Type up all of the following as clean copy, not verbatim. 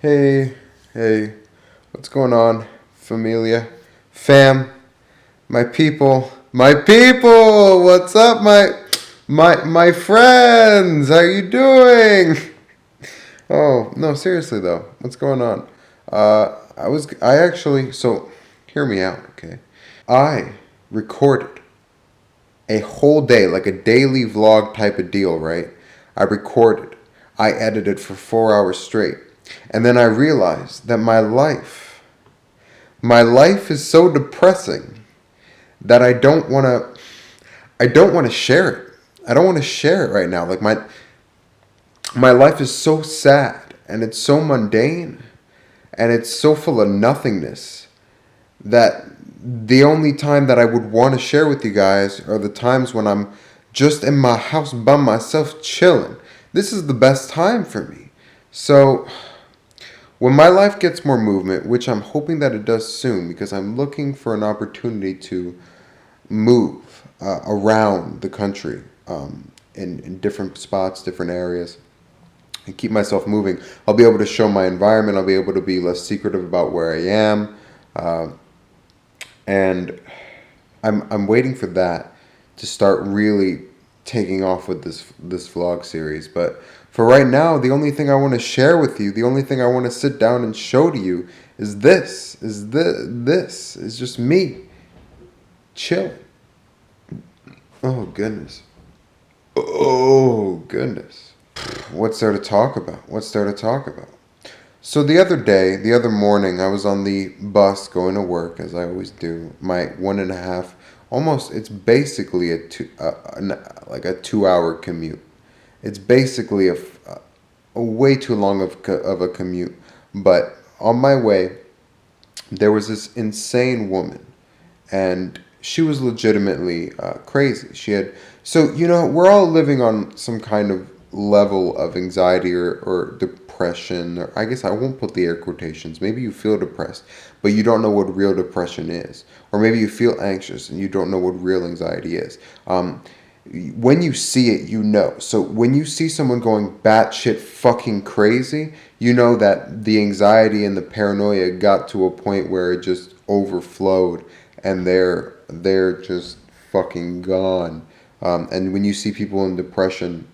Hey, hey, what's going on, familia, fam, my people, what's up, my friends, how you doing? Oh, no, seriously though, what's going on? I actually, so, hear me out, okay? I recorded a whole day, like a daily vlog type of deal, right? I recorded, I edited for 4 hours straight. And then I realized that my life is so depressing that I don't want to share it. I don't want to share it right now. Like my life is so sad and it's so mundane and it's so full of nothingness that the only time that I would want to share with you guys are the times when I'm just in my house by myself chilling. This is the best time for me. So when my life gets more movement, which I'm hoping that it does soon because I'm looking for an opportunity to move around the country in different spots, different areas, and keep myself moving. I'll be able to show my environment. I'll be able to be less secretive about where I am. Uh, and I'm waiting for that to start really taking off with this vlog series. But for right now, the only thing I want to share with you, the only thing I want to sit down and show to you is this is just me chilling. Oh goodness. Oh goodness. What's there to talk about? What's there to talk about? So the other morning, I was on the bus going to work, as I always do. My 1.5, almost, it's basically like a 2 hour commute. It's basically a way too long of a commute. But on my way, there was this insane woman, and she was legitimately crazy. We're all living on some kind of level of anxiety or depression, or I guess I won't put the air quotations. Maybe you feel depressed, but you don't know what real depression is. Or maybe you feel anxious and you don't know what real anxiety is. When you see it, you know. So when you see someone going batshit fucking crazy, you know that the anxiety and the paranoia got to a point where it just overflowed, and they're just fucking gone. And when you see people in depression,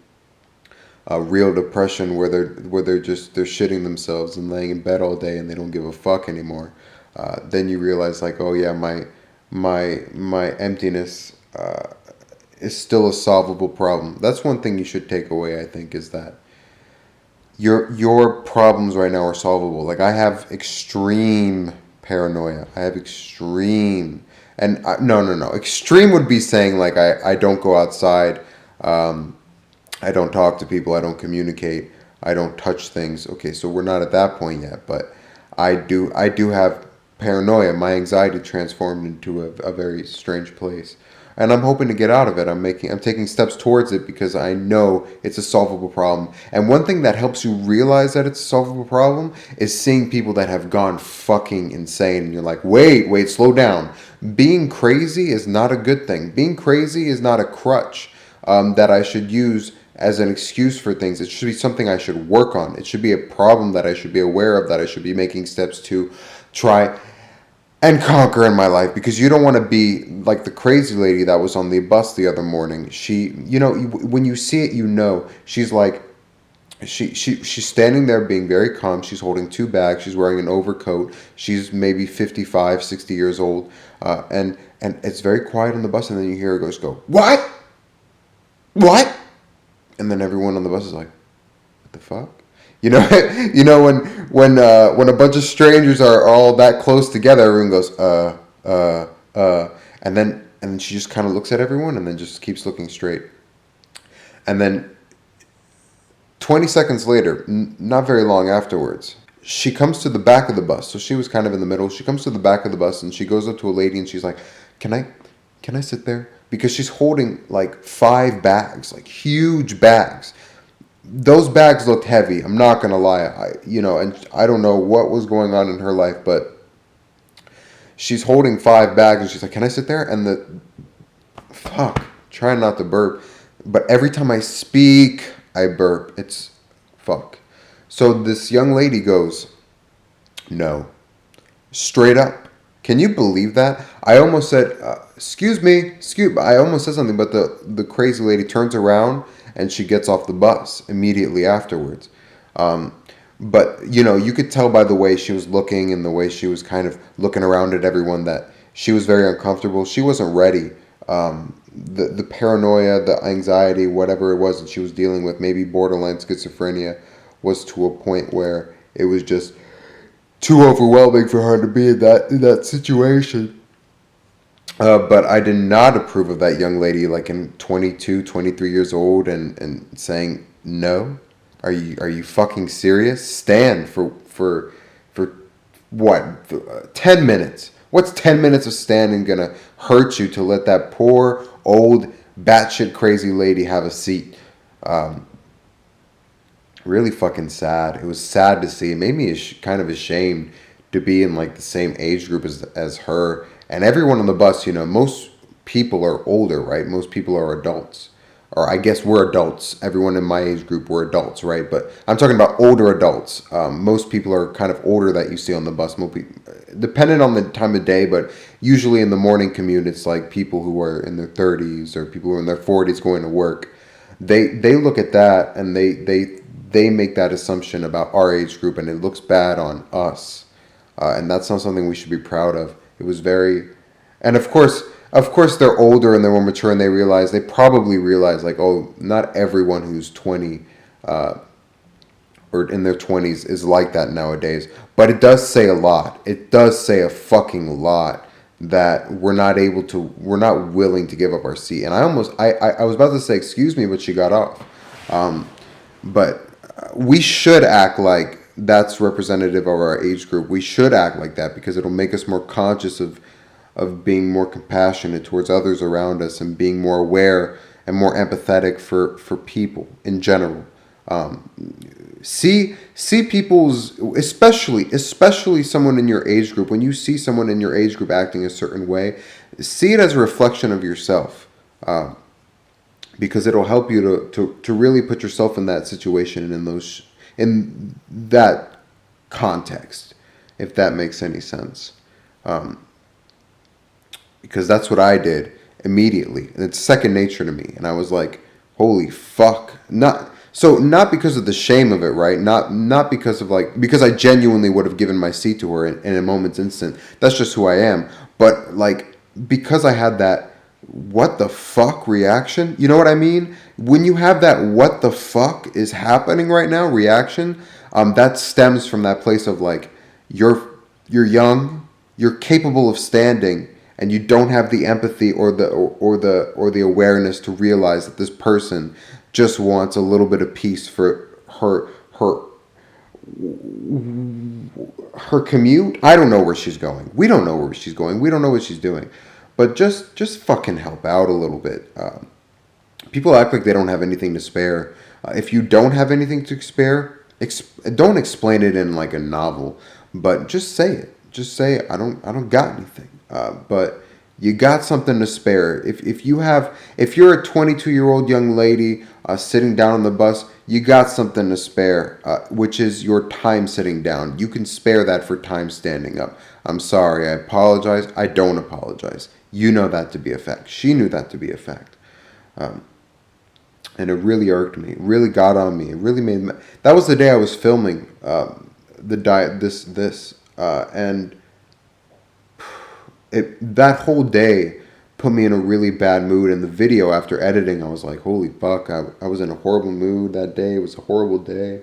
real depression, where they're shitting themselves and laying in bed all day and they don't give a fuck anymore, then you realize, like, oh yeah, my emptiness is still a solvable problem. That's one thing you should take away, I think, is that your problems right now are solvable. Like, I have extreme paranoia. I have extreme, and no. Extreme would be saying, like, I don't go outside, I don't talk to people, I don't communicate, I don't touch things. Okay, so we're not at that point yet, but I do have paranoia. My anxiety transformed into a very strange place, and I'm hoping to get out of it. I'm taking steps towards it because I know it's a solvable problem. And one thing that helps you realize that it's a solvable problem is seeing people that have gone fucking insane, and you're like, wait, slow down. Being crazy is not a good thing. Being crazy is not a crutch that I should use as an excuse for things. It should be something I should work on. It should be a problem that I should be aware of, that I should be making steps to try and conquer in my life. Because you don't want to be like the crazy lady that was on the bus the other morning. When you see it, you know, she's like, she's standing there being very calm. She's holding two bags. She's wearing an overcoat. She's maybe 55, 60 years old. And it's very quiet on the bus. And then you hear her go, what? What? And then everyone on the bus is like, what the fuck? You know, when a bunch of strangers are all that close together, everyone goes, and then she just kind of looks at everyone and then just keeps looking straight. And then 20 seconds later, not very long afterwards, she comes to the back of the bus. So she was kind of in the middle. She comes to the back of the bus and she goes up to a lady and she's like, can I sit there? Because she's holding like 5 bags, like huge bags. Those bags looked heavy. I'm not gonna lie. And I don't know what was going on in her life, but she's holding 5 bags and she's like, "Can I sit there?" And trying not to burp, but every time I speak, I burp. It's fuck. So this young lady goes, No. Straight up. Can you believe that? I almost said, excuse me, I almost said something, but the crazy lady turns around and she gets off the bus immediately afterwards. But, you could tell by the way she was looking and the way she was kind of looking around at everyone that she was very uncomfortable. She wasn't ready. The paranoia, the anxiety, whatever it was that she was dealing with, maybe borderline schizophrenia, was to a point where it was just too overwhelming for her to be in that situation. But I did not approve of that young lady, like in 22, 23 years old, and saying no. Are you fucking serious? Stand for what? 10 minutes. What's 10 minutes of standing gonna hurt you to let that poor old batshit crazy lady have a seat? Really fucking sad. It was sad to see. It made me kind of ashamed to be in like the same age group as her. And everyone on the bus, most people are older, right? Most people are adults. Or I guess we're adults. Everyone in my age group were adults, right? But I'm talking about older adults. Most people are kind of older that you see on the bus. Depending on the time of day, but usually in the morning commute, it's like people who are in their 30s or people who are in their 40s going to work. They look at that and they make that assumption about our age group, and it looks bad on us. And that's not something we should be proud of. It was very, and of course they're older and they're more mature, and they probably realize like, oh, not everyone who's 20 or in their 20s is like that nowadays. But it does say a lot. It does say a fucking lot that we're not willing to give up our seat. And I was about to say excuse me, but she got off. But we should act like that's representative of our age group. We should act like that because it'll make us more conscious of being more compassionate towards others around us and being more aware and more empathetic for people in general. See people's, especially someone in your age group. When you see someone in your age group acting a certain way, see it as a reflection of yourself. Because it'll help you to really put yourself in that situation and in that context, if that makes any sense. Because that's what I did immediately. And it's second nature to me. And I was like, holy fuck. Not because of the shame of it, right? Not because of because I genuinely would have given my seat to her in a moment's instant. That's just who I am. But because I had that what the fuck reaction, you know what I mean? When you have that what the fuck is happening right now reaction, that stems from that place of you're young, you're capable of standing, and you don't have the empathy or the awareness to realize that this person just wants a little bit of peace for her commute. I don't know where she's going. We don't know where she's going. We don't know what she's doing. But just fucking help out a little bit. People act like they don't have anything to spare. If you don't have anything to spare, don't explain it in like a novel, but just say it. Just say I don't got anything. But you got something to spare. If you're a 22-year-old young lady sitting down on the bus, you got something to spare, which is your time sitting down. You can spare that for time standing up. I'm sorry. I apologize. I don't apologize. You know that to be a fact. She knew that to be a fact. And it really irked me. It really got on me. It really made me. That was the day I was filming and that whole day put me in a really bad mood. And the video after editing, I was like, holy fuck, I was in a horrible mood that day. It was a horrible day.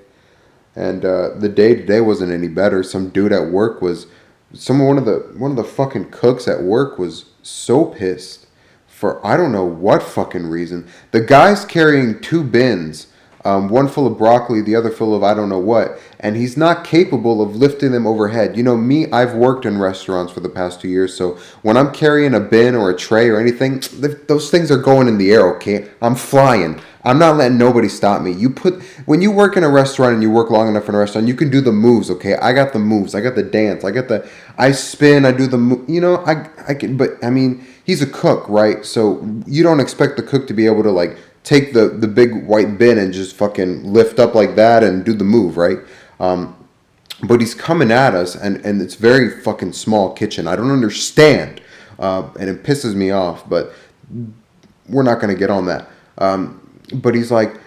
And the day today wasn't any better. Some dude at work one of the fucking cooks at work was so pissed for I don't know what fucking reason. The guy's carrying two bins, one full of broccoli, the other full of I don't know what, and he's not capable of lifting them overhead. You know me, I've worked in restaurants for the past 2 years, so when I'm carrying a bin or a tray or anything, those things are going in the air, okay? I'm flying. I'm not letting nobody stop me. When you work in a restaurant and you work long enough in a restaurant, you can do the moves, okay? I got the moves. I got the dance. I spin. I do the move. I can. But I mean, he's a cook, right? So you don't expect the cook to be able to take the big white bin and just fucking lift up like that and do the move, right? but he's coming at us, and it's very fucking small kitchen. I don't understand, and it pisses me off, but we're not going to get on that. But he's like,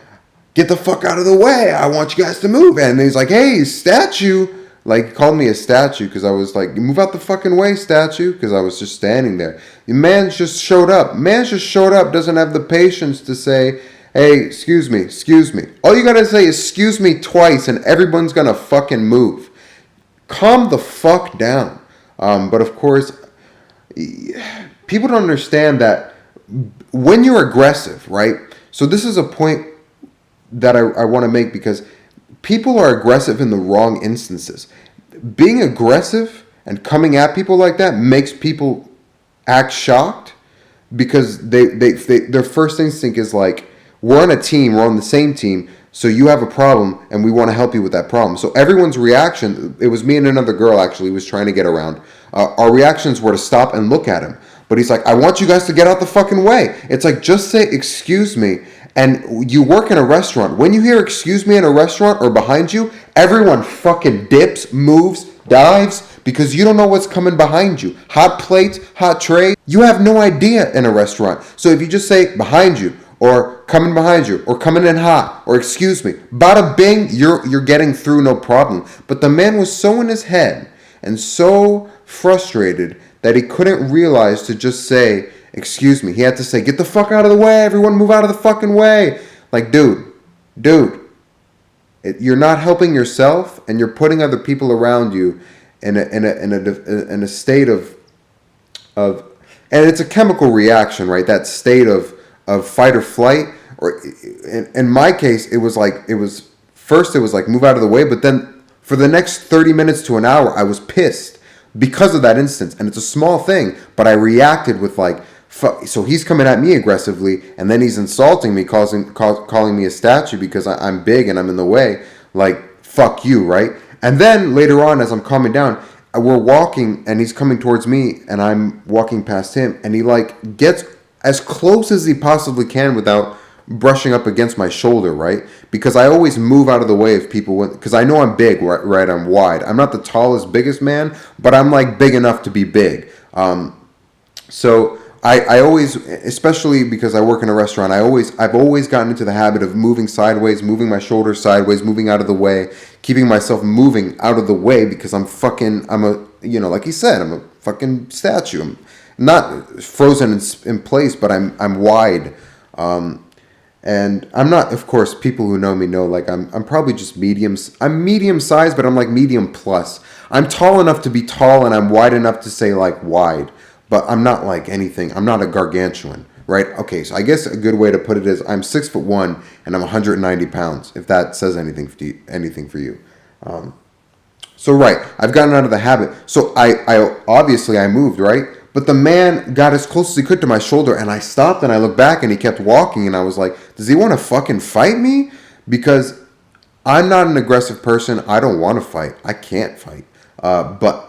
get the fuck out of the way. I want you guys to move. And he's like, hey, statue. Like, he called me a statue because I was like, move out the fucking way, statue. Because I was just standing there. The man just showed up. Doesn't have the patience to say, hey, excuse me. All you got to say is, excuse me twice, and everyone's going to fucking move. Calm the fuck down. But of course, people don't understand that when you're aggressive, right? So this is a point that I want to make, because people are aggressive in the wrong instances. Being aggressive and coming at people like that makes people act shocked, because their first instinct is like, we're on a team, we're on the same team, so you have a problem and we want to help you with that problem. So everyone's reaction, it was me and another girl actually was trying to get around. Our reactions were to stop and look at him. But he's like, I want you guys to get out the fucking way. It's like, just say, excuse me. And you work in a restaurant. When you hear excuse me in a restaurant or behind you, everyone fucking dips, moves, dives, because you don't know what's coming behind you. Hot plates, hot trays. You have no idea in a restaurant. So if you just say behind you, or coming behind you, or coming in hot, or excuse me, bada bing, you're getting through, no problem. But the man was so in his head and so frustrated that he couldn't realize to just say, excuse me. He had to say, get the fuck out of the way. Everyone move out of the fucking way. Like, dude, you're not helping yourself, and you're putting other people around you in a state of, and it's a chemical reaction, right? That state of fight or flight. Or in my case, it was like move out of the way, but then for the next 30 minutes to an hour, I was pissed because of that instance. And it's a small thing, but I reacted with like, so he's coming at me aggressively, and then he's insulting me, calling me a statue because I'm big and I'm in the way. Like, fuck you, right? And then later on, as I'm calming down, we're walking, and he's coming towards me, and I'm walking past him, and he like gets as close as he possibly can without brushing up against my shoulder, right? Because I always move out of the way of people, because I know I'm big, right? I'm wide. I'm not the tallest, biggest man, but I'm like big enough to be big. So I always, especially because I work in a restaurant, I've always gotten into the habit of moving sideways, moving my shoulders sideways, moving out of the way, keeping myself moving out of the way, because I'm a, like he said, I'm a fucking statue. I'm not frozen in place, but I'm wide. And I'm not, of course, people who know me know, like, I'm probably just I'm medium size, but I'm like medium plus. I'm tall enough to be tall, and I'm wide enough to say like wide. But I'm not like anything. I'm not a gargantuan, right? Okay, so I guess a good way to put it is I'm 6'1" and I'm 190 pounds, if that says anything for you. So right, I've gotten out of the habit. So I obviously I moved, right? But the man got as close as he could to my shoulder, and I stopped and I looked back, and he kept walking, and I was like, does he want to fucking fight me? Because I'm not an aggressive person. I don't want to fight. I can't fight. But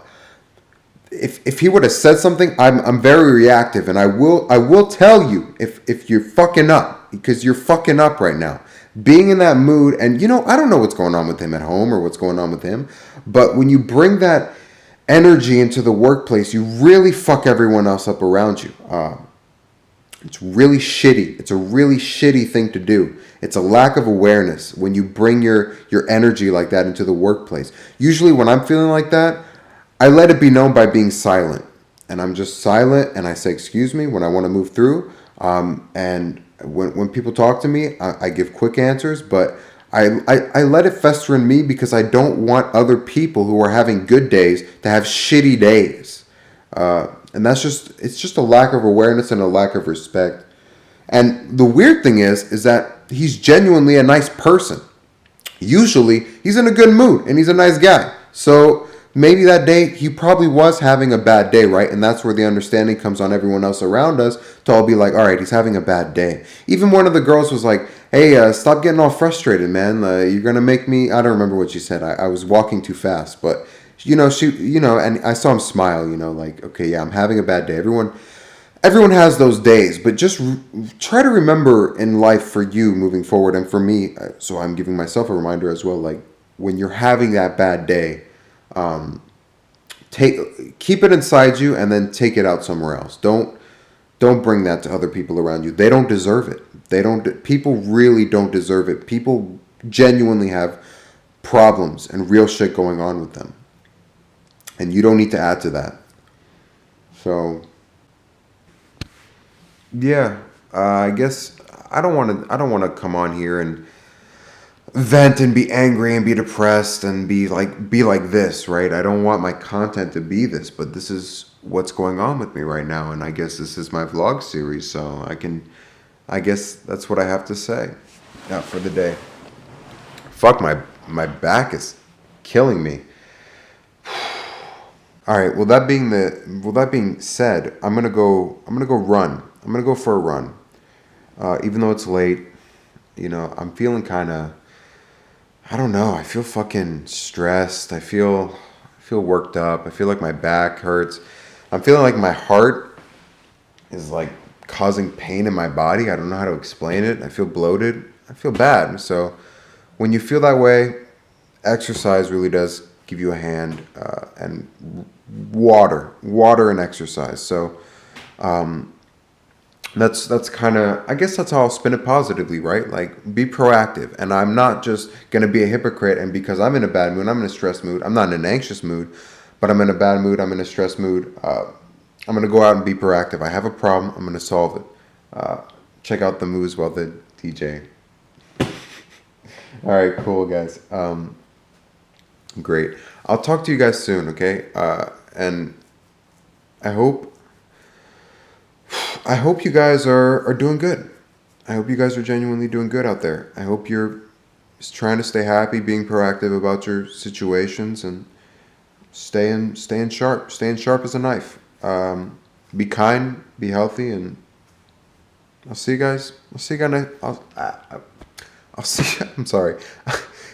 if he would have said something, I'm very reactive, and I will tell you if you're fucking up, because you're fucking up right now. Being in that mood, and I don't know what's going on with him at home or what's going on with him, but when you bring that energy into the workplace, you really fuck everyone else up around you. It's really shitty. It's a really shitty thing to do. It's a lack of awareness when you bring your energy like that into the workplace. Usually when I'm feeling like that, I let it be known by being silent. And I'm just silent, and I say, excuse me, when I want to move through. And when people talk to me, I give quick answers, but I let it fester in me, because I don't want other people who are having good days to have shitty days. And it's just a lack of awareness and a lack of respect. And the weird thing is that he's genuinely a nice person. Usually, he's in a good mood, and he's a nice guy. So maybe that day he probably was having a bad day, right? And that's where the understanding comes on everyone else around us to all be like, all right, he's having a bad day. Even one of the girls was like, hey, stop getting all frustrated, man. You're going to make me, I don't remember what she said. I was walking too fast, but and I saw him smile, like, okay, yeah, I'm having a bad day. Everyone has those days, but just try to remember in life for you moving forward, and for me, so I'm giving myself a reminder as well, like, when you're having that bad day, Keep it inside you and then take it out somewhere else. Don't bring that to other people around you. They don't deserve it. People really don't deserve it. People genuinely have problems and real shit going on with them. And you don't need to add to that. So yeah, I guess I don't want to come on here and vent and be angry and be depressed and be like this, right? I don't want my content to be this, but this is what's going on with me right now, and I guess this is my vlog series, so I guess that's what I have to say. For the day. Fuck, my back is killing me. All right. Well, that being said, I'm gonna go run. I'm gonna go for a run. Even though it's late, I'm feeling kind of. I don't know. I feel fucking stressed. I feel worked up. I feel like my back hurts. I'm feeling like my heart is like causing pain in my body. I don't know how to explain it. I feel bloated. I feel bad. So when you feel that way, exercise really does give you a hand, and water and exercise. So that's kind of, I guess that's how I'll spin it positively, right? Like, be proactive. And I'm not just going to be a hypocrite, and because I'm in a bad mood, I'm in a stressed mood. I'm not in an anxious mood, but I'm in a bad mood. I'm in a stressed mood. I'm going to go out and be proactive. I have a problem. I'm going to solve it. Check out the moves while the DJ. All right, cool, guys. Great. I'll talk to you guys soon, okay? And I hope you guys are doing good. I hope you guys are genuinely doing good out there. I hope you're trying to stay happy, being proactive about your situations, and staying sharp. Staying sharp as a knife. Be kind, be healthy, and I'll see you guys. I'll see. I'm sorry.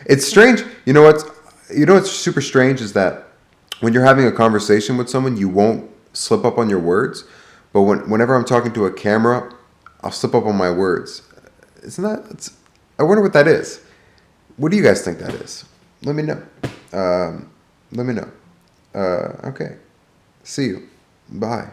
It's strange. You know what's super strange is that when you're having a conversation with someone, you won't slip up on your words. But whenever I'm talking to a camera, I'll slip up on my words. Isn't that? I wonder what that is. What do you guys think that is? Let me know. Let me know. Okay. See you. Bye.